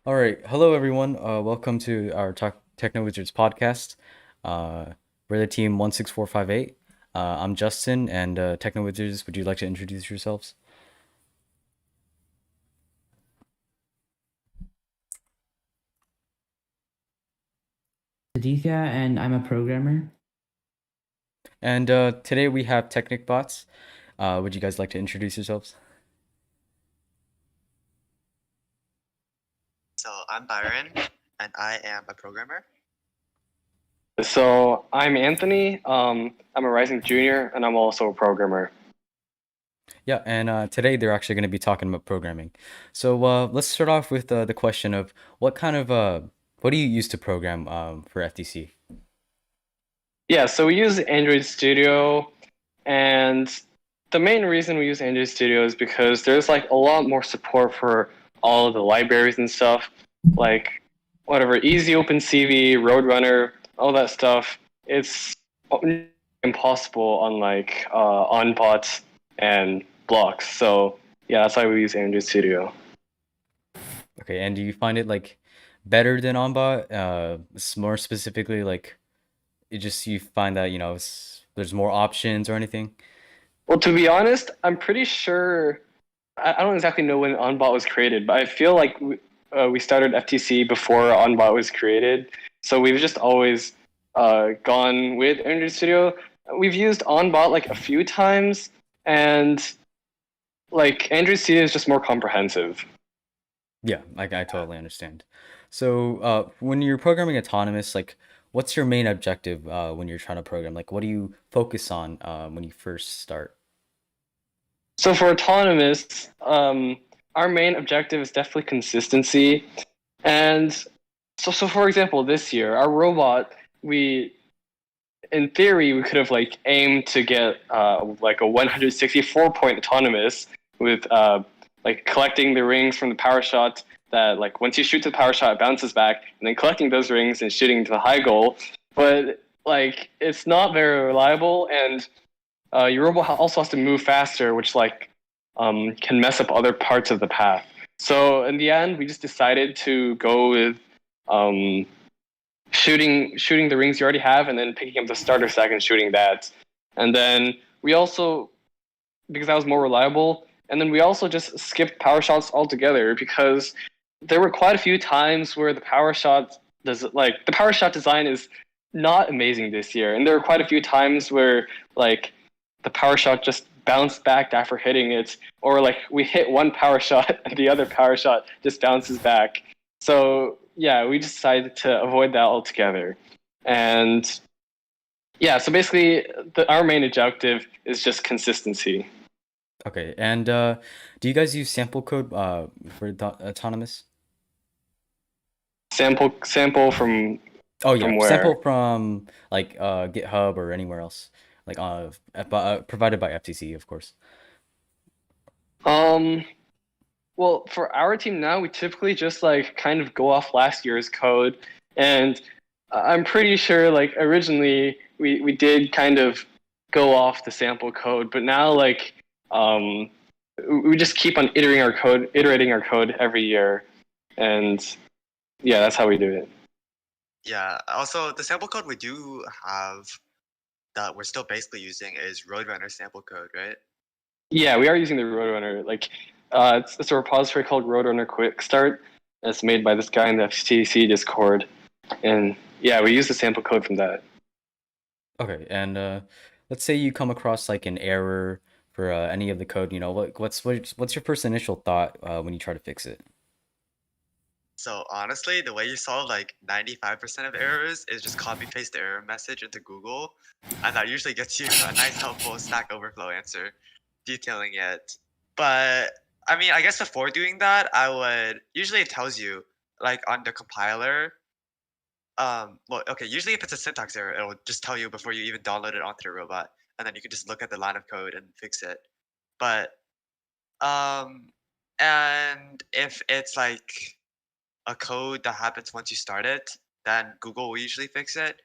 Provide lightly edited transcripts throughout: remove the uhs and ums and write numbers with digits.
All right. Hello, everyone. Welcome to our TechnoWizards podcast. We're the team 16458. I'm Justin, and TechnoWizards, would you like to introduce yourselves? Aditya, and I'm a programmer. And today we have TechnicBots. Would you guys like to introduce yourselves? So I'm Byron, and I am a programmer. So I'm Anthony. I'm a rising junior, and I'm also a programmer. Yeah, and today they're actually going to be talking about programming. So let's start off with the question of what do you use to program for FTC? Yeah, so we use Android Studio, and the main reason we use Android Studio is because there's like a lot more support for all of the libraries and stuff, like whatever Easy OpenCV, Roadrunner, all that stuff. It's impossible on like on bots and blocks. So yeah, that's why we use Android Studio. Okay, and do you find it like better than Onbot? More specifically, like you find that there's more options or anything. Well, to be honest, I'm pretty sure. I don't exactly know when OnBot was created, but I feel like we started FTC before OnBot was created. So we've just always gone with Android Studio. We've used OnBot like a few times, and like Android Studio is just more comprehensive. Yeah, I totally understand. So when you're programming autonomous, like what's your main objective when you're trying to program? Like what do you focus on when you first start? So for autonomous, our main objective is definitely consistency. And so for example, this year, our robot, we in theory, we could have like aimed to get like a 164 point autonomous with like collecting the rings from the power shot that like once you shoot to the power shot, it bounces back, and then collecting those rings and shooting to the high goal. But like it's not very reliable, and your robot also has to move faster, which like can mess up other parts of the path. So in the end, we just decided to go with um, shooting the rings you already have, and then picking up the starter stack and shooting that. And then we also, because that was more reliable, and then we also just skipped power shots altogether because there were quite a few times where the power shot design is not amazing this year, and there were quite a few times where like the power shot just bounced back after hitting it, or like we hit one power shot and the other power shot just bounces back. So yeah, we decided to avoid that altogether. And yeah, so basically our main objective is just consistency. Okay, and do you guys use sample code for autonomous? Sample from Oh yeah, sample where? from like GitHub or anywhere else, like provided by FTC, of course. Um, well, for our team now, we typically just like kind of go off last year's code, and I'm pretty sure like originally we did kind of go off the sample code, but now like um, we just keep on iterating our code every year, and yeah, that's how we do it. Yeah. Also, the sample code we do have that we're still basically using is Roadrunner sample code, right? Yeah, we are using the Roadrunner. Like, it's a repository called Roadrunner Quick Start. It's made by this guy in the FTC Discord, and yeah, we use the sample code from that. Okay, and let's say you come across like an error for any of the code, what's your first initial thought when you try to fix it? So honestly, the way you solve like 95% of errors is just copy paste the error message into Google, and that usually gets you a nice helpful Stack Overflow answer detailing it. But I mean, I guess before doing that, I would usually it tells you like on the compiler. Well, okay, usually if it's a syntax error, it'll just tell you before you even download it onto the robot, and then you can just look at the line of code and fix it. But um, and if it's like a code that happens once you start it, then Google will usually fix it.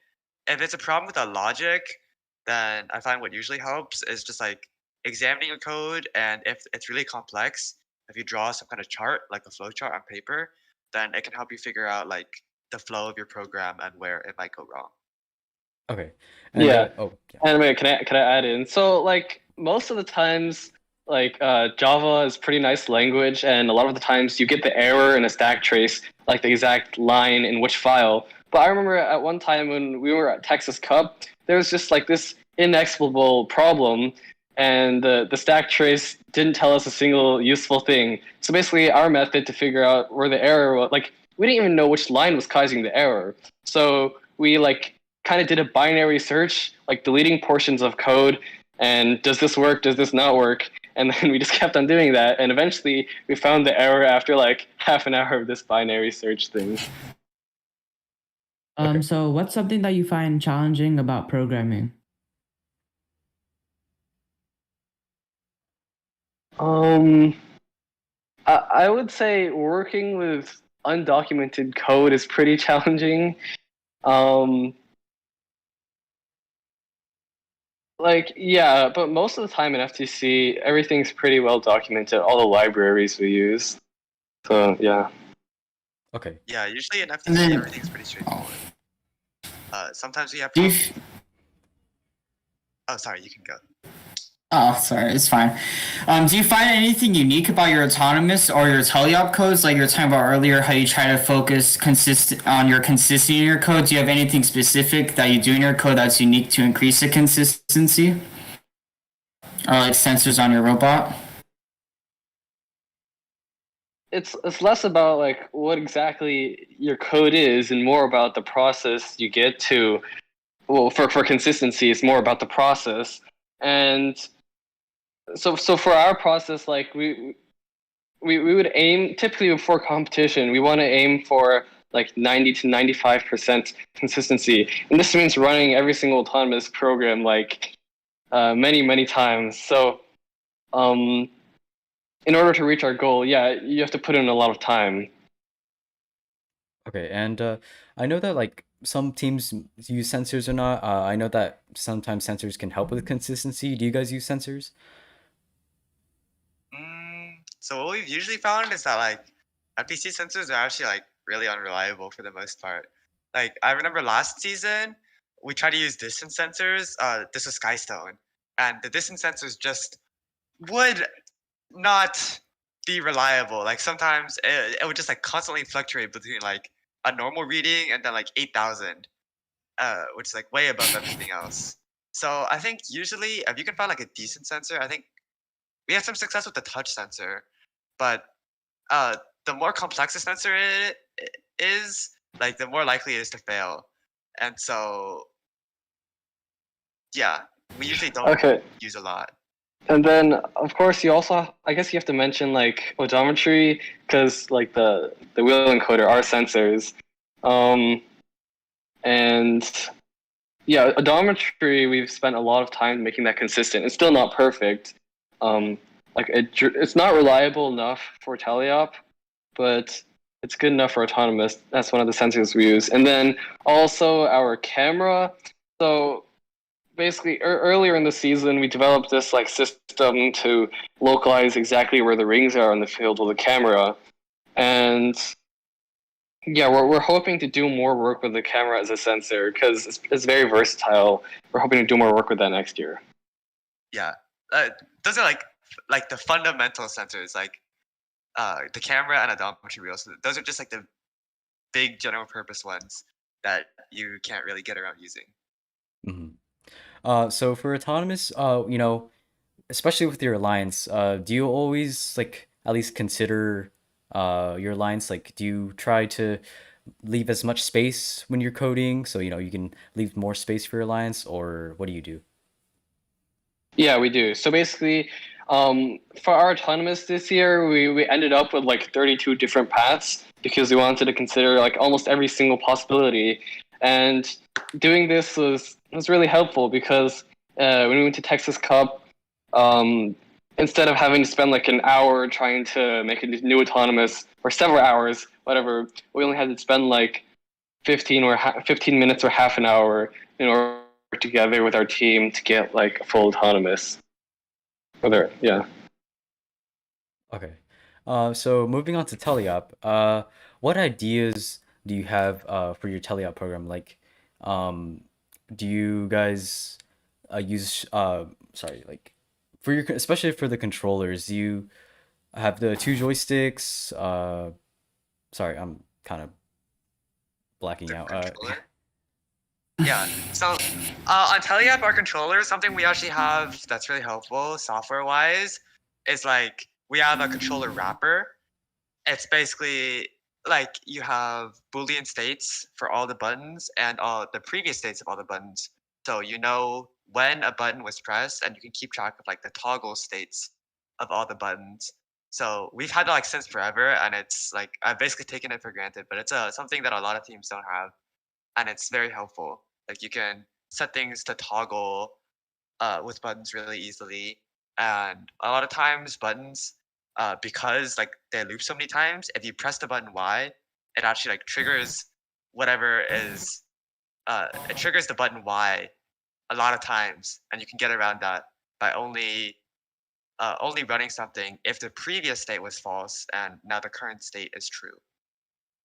If it's a problem with the logic, then I find what usually helps is just like examining a code, and if it's really complex, if you draw some kind of chart, like a flow chart on paper, then it can help you figure out like the flow of your program and where it might go wrong. Okay. And Yeah. oh yeah. And wait, can I add in? So like most of the times, like Java is pretty nice language, and a lot of the times you get the error in a stack trace, like the exact line in which file. But I remember at one time when we were at Texas Cup, there was just like this inexplicable problem, and the stack trace didn't tell us a single useful thing. So basically, our method to figure out where the error was, like we didn't even know which line was causing the error. So we like kind of did a binary search, like deleting portions of code, and does this work? Does this not work? And then we just kept on doing that, and eventually we found the error after like half an hour of this binary search thing. Okay. So what's something that you find challenging about programming? I would say working with undocumented code is pretty challenging. Like, yeah, but most of the time in FTC, everything's pretty well documented, all the libraries we use. So, yeah. Okay. Yeah, usually in And FTC then, everything's pretty straightforward. Sometimes we have do you, Oh, sorry, you can go. oh, sorry, it's fine. Do you find anything unique about your autonomous or your teleop codes, like you were talking about earlier, how you try to focus on your consistency in your code? Do you have anything specific that you do in your code that's unique to increase the consistency? Or like sensors on your robot? It's less about like what exactly your code is and more about the process you get to. Well, for consistency, it's more about the process. And so for our process, like we would aim typically before competition, we want to aim for like 90 to 95% consistency, and this means running every single autonomous program like many times. So in order to reach our goal, yeah, you have to put in a lot of time. Okay. And I know that like some teams use sensors or not. I know that sometimes sensors can help with consistency. Do you guys use sensors? So what we've usually found is that like FTC sensors are actually like really unreliable for the most part. Like I remember last season we tried to use distance sensors. This was Skystone, and the distance sensors just would not be reliable. Like sometimes it would just like constantly fluctuate between like a normal reading and then like 8,000, which is like way above everything else. So I think usually if you can find like a decent sensor, I think we had some success with the touch sensor, but the more complex the sensor is, like the more likely it is to fail. And so, yeah, we usually don't Okay. use a lot. And then, of course, you also, I guess you have to mention like odometry, because like the wheel encoder are sensors. And yeah, odometry, we've spent a lot of time making that consistent. It's still not perfect. Like it's not reliable enough for teleop, but it's good enough for autonomous. That's one of the sensors we use. And then also our camera. So basically earlier in the season we developed this like system to localize exactly where the rings are on the field with the camera, and yeah, we're hoping to do more work with the camera as a sensor because it's very versatile. We're hoping to do more work with that next year. Yeah, those are like the fundamental sensors, like the camera and odometry wheels. Those are just like the big general purpose ones that you can't really get around using. So for autonomous, you know, especially with your alliance, do you always like at least consider your alliance? Like, do you try to leave as much space when you're coding so you know you can leave more space for your alliance, or what do you do? Yeah, we do. So basically, for our autonomous this year, we ended up with like 32 different paths because we wanted to consider like almost every single possibility. And doing this was really helpful because when we went to Texas Cup, instead of having to spend like an hour trying to make a new autonomous, or several hours, whatever, we only had to spend like 15 minutes or half an hour in order together with our team to get like a full autonomous. Yeah. Okay. So moving on to teleop, what ideas do you have for your teleop program? Like, um, do you guys use sorry, like for your especially for the controllers, do you have the two joysticks? Sorry, I'm kind of blacking The out. controller. Yeah. So on Teleapp, our controller, something we actually have that's really helpful software wise is like we have a controller wrapper. It's basically like you have Boolean states for all the buttons and all the previous states of all the buttons. So you know when a button was pressed and you can keep track of like the toggle states of all the buttons. So we've had that like since forever and it's like I've basically taken it for granted, but it's something that a lot of teams don't have and it's very helpful. Like you can set things to toggle with buttons really easily, and a lot of times buttons, because like they loop so many times, if you press the button Y, it actually like triggers whatever is it triggers the button Y a lot of times, and you can get around that by only running something if the previous state was false and now the current state is true.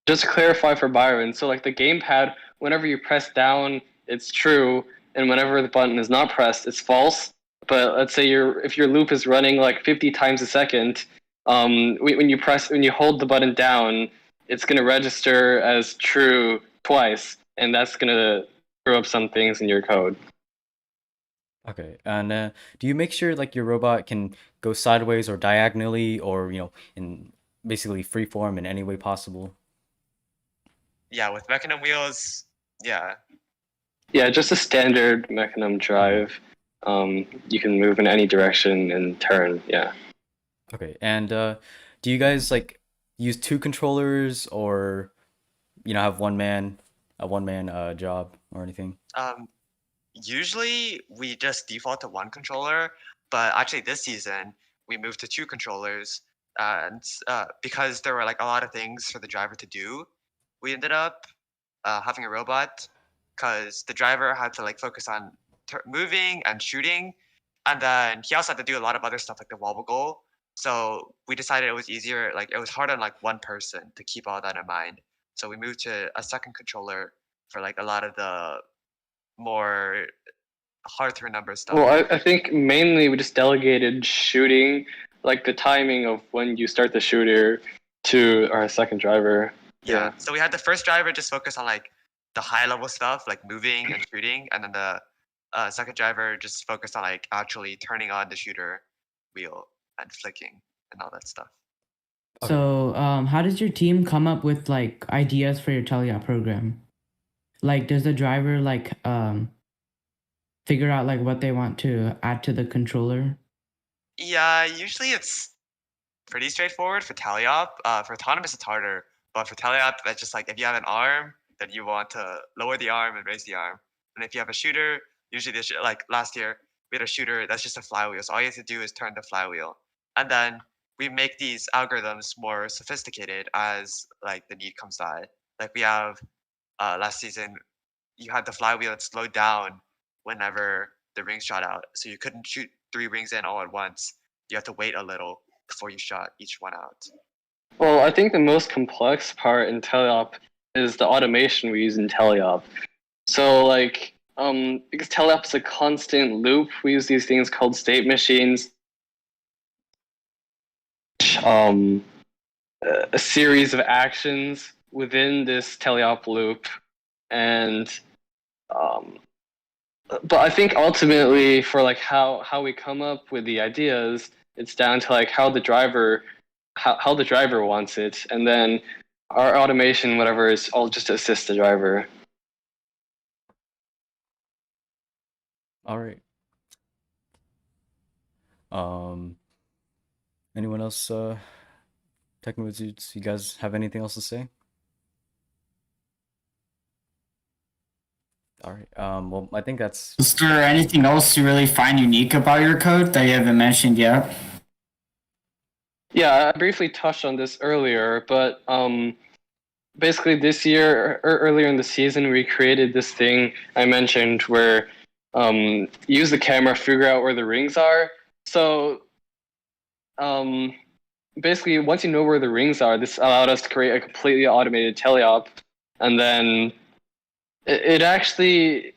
Just to clarify for Byron, so like the gamepad, whenever you press down, it's true, and whenever the button is not pressed, it's false. But let's say if your loop is running like 50 times a second, when you hold the button down, it's gonna register as true twice, and that's gonna screw up some things in your code. Okay, and do you make sure like your robot can go sideways or diagonally, or in basically free form in any way possible? Yeah, with mechanism wheels, yeah. Yeah, just a standard mechanism drive. You can move in any direction and turn. Yeah. Okay, and do you guys like use two controllers, or have a one man job or anything? Usually we just default to one controller, but actually this season we moved to two controllers, and because there were like a lot of things for the driver to do, we ended up having a robot because the driver had to like focus on moving and shooting, and then he also had to do a lot of other stuff like the wobble goal. So we decided it was easier, like it was hard on like one person to keep all that in mind. So we moved to a second controller for like a lot of the more hard to remember stuff. Well, I think mainly we just delegated shooting, like the timing of when you start the shooter, to our second driver. Yeah. So we had the first driver just focus on like the high level stuff, like moving and shooting, and then the second driver just focused on like actually turning on the shooter wheel and flicking and all that stuff. Okay. So, how does your team come up with like ideas for your teleop program? Like, does the driver like figure out like what they want to add to the controller? Yeah, usually it's pretty straightforward for teleop. For autonomous, it's harder, but for teleop, it's just like if you have an arm, then you want to lower the arm and raise the arm. And if you have a shooter, usually this like last year we had a shooter that's just a flywheel. So all you have to do is turn the flywheel, and then we make these algorithms more sophisticated as like the need comes by. Like we have last season, you had the flywheel that slowed down whenever the rings shot out, so you couldn't shoot 3 rings in all at once. You have to wait a little before you shot each one out. Well, I think the most complex part in teleop is the automation we use in teleop. So, like, because teleop is a constant loop, we use these things called state machines. A series of actions within this teleop loop, and but I think ultimately for like how we come up with the ideas, it's down to like how the driver wants it, and then our automation, whatever, is all just to assist the driver. All right. Anyone else? TechnoWizards, you guys have anything else to say? All right. Well, I think that's. Is there anything else you really find unique about your code that you haven't mentioned yet? Yeah, I briefly touched on this earlier, but basically this year, or earlier in the season, we created this thing I mentioned where use the camera, figure out where the rings are. So basically once you know where the rings are, this allowed us to create a completely automated teleop, and then it actually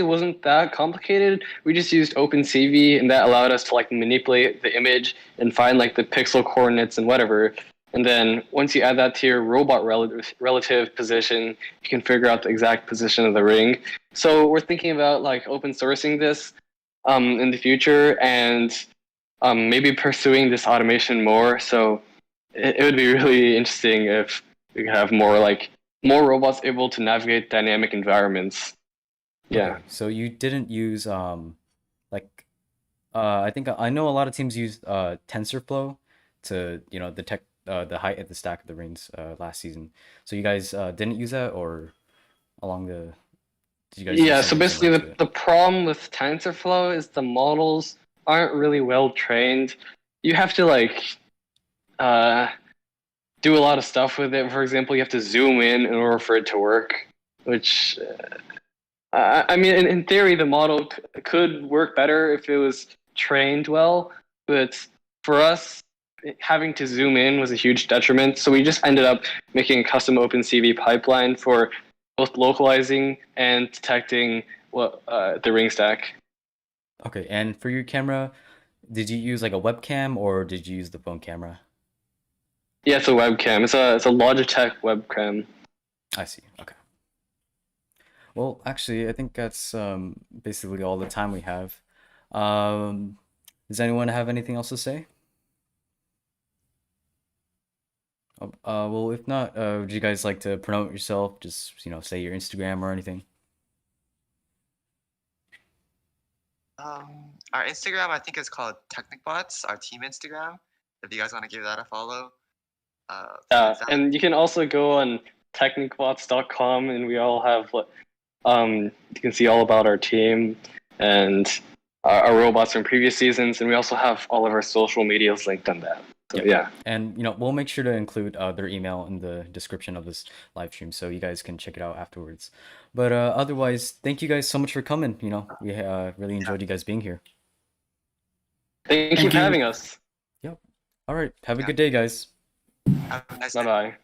wasn't that complicated. We just used OpenCV, and that allowed us to like manipulate the image and find like the pixel coordinates and whatever. And then once you add that to your robot relative position, you can figure out the exact position of the ring. So we're thinking about like open sourcing this in the future, and maybe pursuing this automation more. So it would be really interesting if we could have more robots able to navigate dynamic environments. Yeah. Okay, so you didn't use like I think I know a lot of teams use TensorFlow to detect the height of the stack of the rings last season. So you guys didn't use that, or along the did you guys use Yeah, so something basically similar to it? the problem with TensorFlow is the models aren't really well trained. You have to uh, do a lot of stuff with it. For example, you have to zoom in order for it to work, which I mean, in theory, the model could work better if it was trained well, but for us, having to zoom in was a huge detriment. So we just ended up making a custom OpenCV pipeline for both localizing and detecting the ring stack. Okay, and for your camera, did you use like a webcam or did you use the phone camera? Yeah, it's a webcam. It's a Logitech webcam. I see. Okay. Well, actually, I think that's basically all the time we have. Um, does anyone have anything else to say? Well, if not, would you guys like to promote yourself? Just, say your Instagram or anything. Our Instagram, I think, is called TechnicBots. Our team Instagram. If you guys want to give that a follow. And you can also go on technicbots.com, and we all have you can see all about our team and our robots from previous seasons, and we also have all of our social medias linked on that. So yeah. And we'll make sure to include their email in the description of this live stream so you guys can check it out afterwards. But otherwise, thank you guys so much for coming. We really enjoyed you guys being here. Thank you for having us. Yep. All right. Have a good day, guys. Have a nice Bye day. bye.